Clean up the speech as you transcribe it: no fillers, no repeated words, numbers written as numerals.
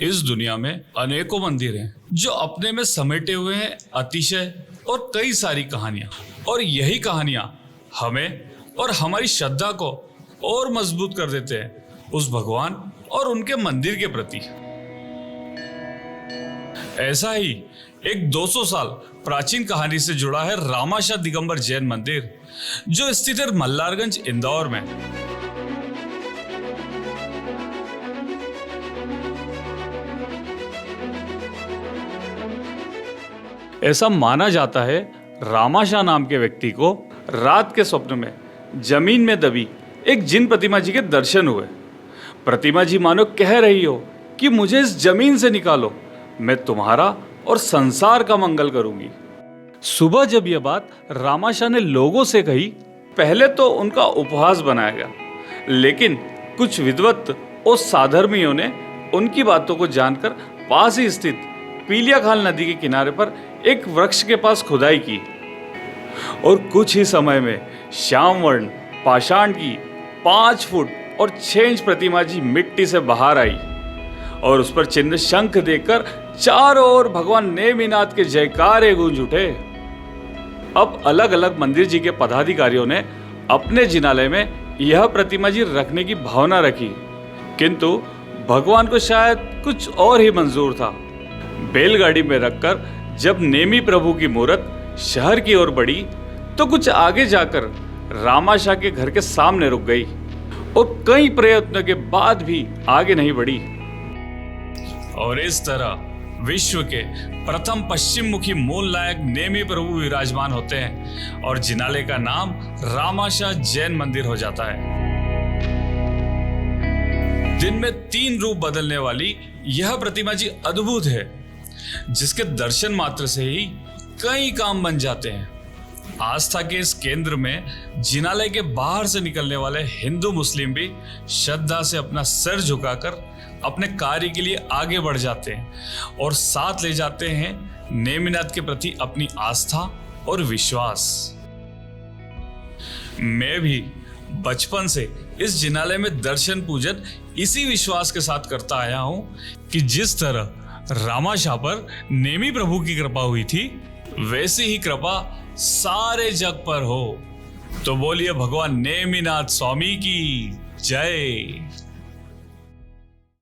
इस दुनिया में अनेकों मंदिर हैं जो अपने में समेटे हुए हैं अतिशय और कई सारी कहानियां, और यही कहानियां हमें और हमारी श्रद्धा को और मजबूत कर देते हैं उस भगवान और उनके मंदिर के प्रति। ऐसा ही एक 200 साल प्राचीन कहानी से जुड़ा है रामाशा दिगंबर जैन मंदिर, जो स्थित है मल्हारगंज, इंदौर में। ऐसा माना जाता है रामाशा नाम के व्यक्ति को रात के स्वप्न में जमीन में दबी एक जिन प्रतिमा जी के दर्शन हुए। प्रतिमा जी मानो कह रही हो कि मुझे इस जमीन से निकालो, मैं तुम्हारा और संसार का मंगल करूंगी। सुबह जब यह बात रामाशा ने लोगों से कही, पहले तो उनका उपहास बनाया गया, लेकिन कुछ विद्वत और साधर्मियों ने उनकी बातों को जानकर पास ही स्थित पीलियाखाल नदी के किनारे पर एक वृक्ष के पास खुदाई की और कुछ ही समय में श्याम वर्ण पाषाण की 5 फुट और 6 इंच प्रतिमा जी मिट्टी से बाहर आई और उस पर चिन्ह शंख देखकर चारों ओर भगवान नेमिनाथ के जयकारे गूंज उठे। अब अलग अलग मंदिर जी के पदाधिकारियों ने अपने जिनालय में यह प्रतिमा जी रखने की भावना रखी, किंतु भगवान को शायद कुछ और ही मंजूर था। बैलगाड़ी में रखकर जब नेमी प्रभु की मूर्त शहर की ओर बढ़ी तो कुछ आगे जाकर रामाशा के घर के सामने रुक गई और कई प्रयत्नों के बाद भी आगे नहीं बढ़ी। और इस तरह विश्व के प्रथम पश्चिम मुखी मूल नायक नेमी प्रभु विराजमान होते हैं और जिनालय का नाम रामाशा जैन मंदिर हो जाता है। दिन में 3 रूप बदलने वाली यह प्रतिमा जी अद्भुत है, जिसके दर्शन मात्र से ही कई काम बन जाते हैं। आस्था के इस केंद्र में जिनालय के बाहर से निकलने वाले हिंदू मुस्लिम भी श्रद्धा से अपना सिर झुकाकर अपने कार्य के लिए आगे बढ़ जाते हैं और साथ ले जाते हैं नेमिनाथ के प्रति अपनी आस्था और विश्वास। मैं भी बचपन से इस जिनालय में दर्शन पूजन इसी विश्वास के साथ करता आया हूं कि जिस तरह रामाशा पर नेमी प्रभु की कृपा हुई थी, वैसी ही कृपा सारे जग पर हो। तो बोलिए भगवान नेमिनाथ स्वामी की जय।